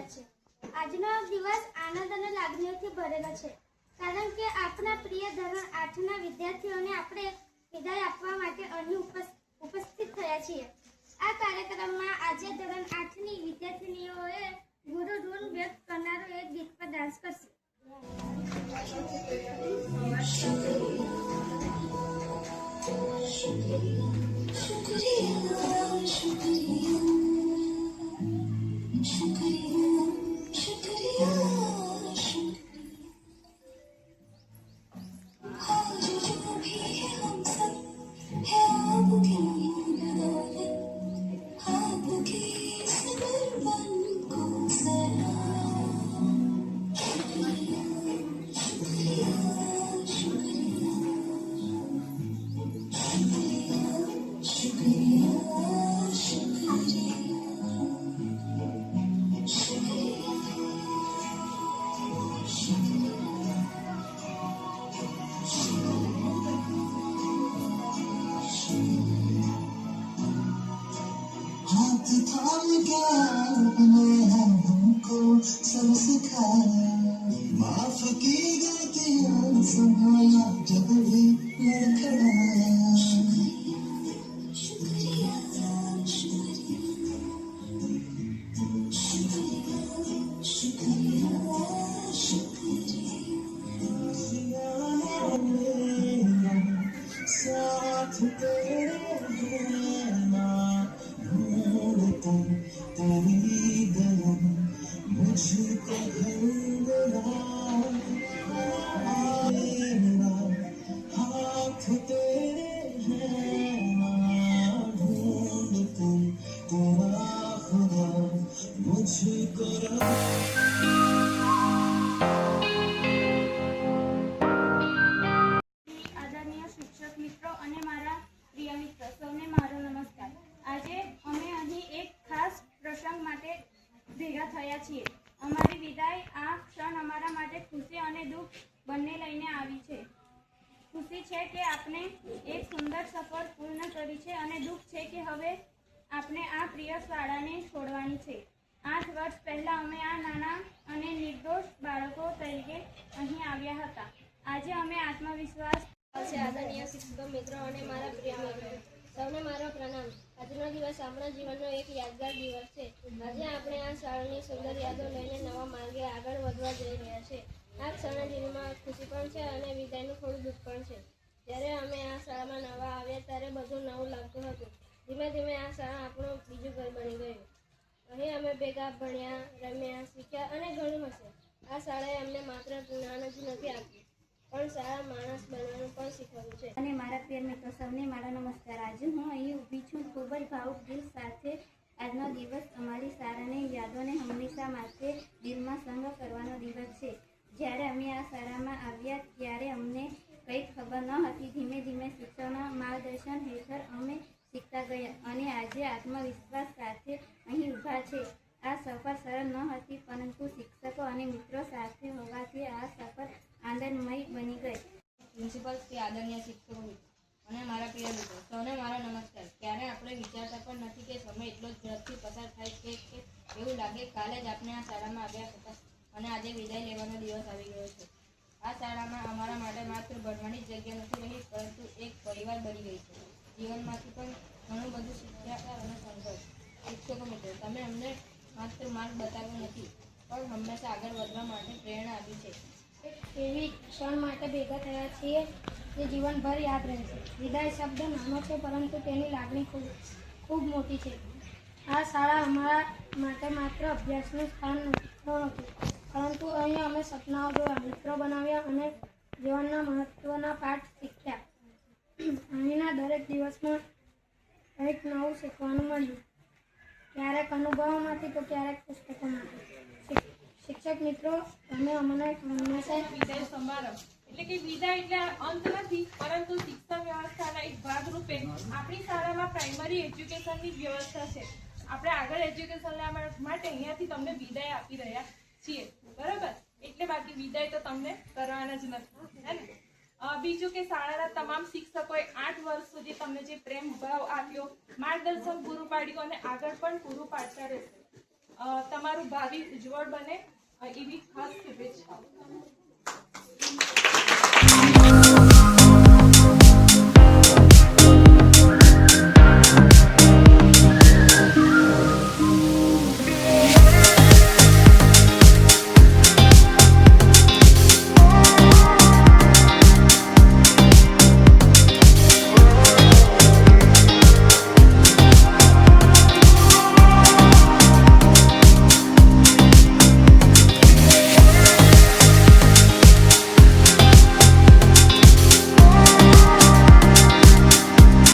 આવ્યા છે। આજનો દિવસ આનંદ અને લાગણીઓથી ભરેલો છે, કારણ કે આપણા પ્રિય ધોરણ 8ના વિદ્યાર્થીઓને આપણે વિદાય આપવા માટે અહીં ઉપસ્થિત થયા છીએ। આ કાર્યક્રમમાં આજે ધોરણ 8ની વિદ્યાર્થીનીઓએ ગુરુ ઋણ વ્યક્ત કરનારો એક ગીત પર ડાન્સ કરશે। सब सिखाया, माफ की गलतियां संभाला जब भी लड़खड़ाया। शुक्रिया शुक्रिया शुक्रिया शुक्रिया साथ तेरे हैं ना ढूंढता तेरी गम मुझको हाथ तेरे हैं ना ढूंढते तेरा खुदा मुझको આદરણીય શિક્ષક મિત્રો અને મારા પ્રિય મિત્રો સૌને મારો નમસ્કાર। આજે અમે અહીં એક ખાસ પ્રસંગ માટે ભેગા થયા છીએ। અમારી વિદાય આ ક્ષણ અમારા માટે ખુશી અને દુઃખ બંને લઈને આવી છે। ખુશી છે કે આપણે એક સુંદર સફર પૂર્ણ કરી છે અને દુઃખ છે કે હવે આપણે આ પ્રિય શાળાને છોડવાની છે। 8 વર્ષ પહેલા અમે આ નાના અને નિર્દોષ બાળકો તરીકે અહીં આવ્યા હતા। આજે અમે આત્મવિશ્વાસ આદરણીય શિક્ષકો મિત્રો અને મારા પ્રિય મિત્રો સૌને મારો પ્રણામ। આજનો દિવસ આપણા જીવનનો એક યાદગાર દિવસ છે। આજે આપણે આ શાળાની સુંદર યાદો લઈને નવા માર્ગે આગળ વધવા જઈ રહ્યા છીએ। આ ક્ષણે દિલમાં ખુશી પણ છે અને વિદાયનું થોડું દુઃખ પણ છે। જ્યારે અમે આ શાળામાં નવા આવ્યા ત્યારે બધું નવું લાગતું હતું। ધીમે ધીમે આ શાળા આપણું બીજું ઘર બની ગયું। અહીં અમે ભેગા ભણ્યા, રમ્યા, શીખ્યા અને ઘણું હસ્યા। આ શાળાએ અમને માત્ર જ્ઞાન જ નથી આપ્યું પણ સારા માણસ બનવાનું પણ શીખવ્યું છે। અને મારા પ્રિય મિત્રો સૌને મારા નમસ્કાર। આજે હું અહીં ઊભી છું ખૂબ જ ભાવુક દિલ સાથે। આજનો દિવસ અમારી શાળાની યાદોને હંમેશા માટે દિલમાં સંગ્રહ કરવાનો દિવસ છે। જ્યારે અમે આ શાળામાં આવ્યા ત્યારે અમને કંઈ ખબર ન હતી। ધીમે ધીમે શિક્ષકના માર્ગદર્શન હેઠળ અમે શીખતા ગયા અને આજે આત્મવિશ્વાસ સાથે અહીં ઊભા છે। આ સફર સરળ ન હતી, પરંતુ શિક્ષકો અને મિત્રો સાથે હોવાથી આ સફર આનંદમય બની ગઈ। પ્રિન્સિપલ શ્રી આદરણીય શિક્ષકો અને મારા પ્રિય મિત્રો સૌને મારો નમસ્કાર। ક્યારે આપણે વિચારતા પણ નથી કે સમય એટલો જ ઝડપથી પસાર થાય છે કે એવું લાગે કાલે જ આપણે આ શાળામાં આવ્યા હતા અને આજે વિદાય લેવાનો દિવસ આવી ગયો છે। આ શાળામાં અમારા માટે માત્ર ભણવાની જ જગ્યા નથી રહી, પરંતુ એક પરિવાર બની ગઈ છે। જીવનમાંથી પણ ઘણું બધું શીખ્યા અને સંઘર્ષ। શિક્ષકો મિત્રો તમે અમને માત્ર માર્ગ બતાવ્યો નથી પણ હંમેશા આગળ વધવા માટે પ્રેરણા આપી છે। એવી ક્ષણ માટે ભેગા થયા છીએ જે જીવનભર યાદ રહેશે। વિદાય શબ્દ નાનો છે, પરંતુ તેની લાગણી ખૂબ મોટી છે। આ શાળા અમારા માટે માત્ર અભ્યાસનું સ્થાન નહોતું, પરંતુ અહીં અમે સપનાઓ જોયા, મિત્રો બનાવ્યા અને જીવનના મહત્વના પાઠ શીખ્યા। અહીંના દરેક દિવસમાં કંઈક નવું શીખવાનું મળ્યું, ક્યારેક અનુભવોમાંથી તો ક્યારેક પુસ્તકોમાંથી। શિક્ષક મિત્રો તમે અમને હંમેશા વિદાય સમારંભ એટલે કે વિદાય એટલે અંત નથી, પરંતુ શિક્ષણ વ્યવસ્થાના એક ભાગરૂપે આપણી શાળામાં પ્રાઇમરી એજ્યુકેશનની વ્યવસ્થા છે। આપણે આગળ એજ્યુકેશન લેવા માટે અહીંયાથી તમને વિદાય આપી રહ્યા છીએ, બરાબર? એટલે બાકી વિદાય તો તમને કરવાના જ નથી, હે ને? બીજું કે શાળાના તમામ શિક્ષકોએ 8 વર્ષ સુધી તમને જે પ્રેમ ભાવ આપ્યો, માર્ગદર્શન પૂરું પાડ્યું અને આગળ પણ પૂરું પાડતા રહેશે। તમારું ભાવિ ઉજ્જવળ બને એવી ખાસ શુભેચ્છાઓ.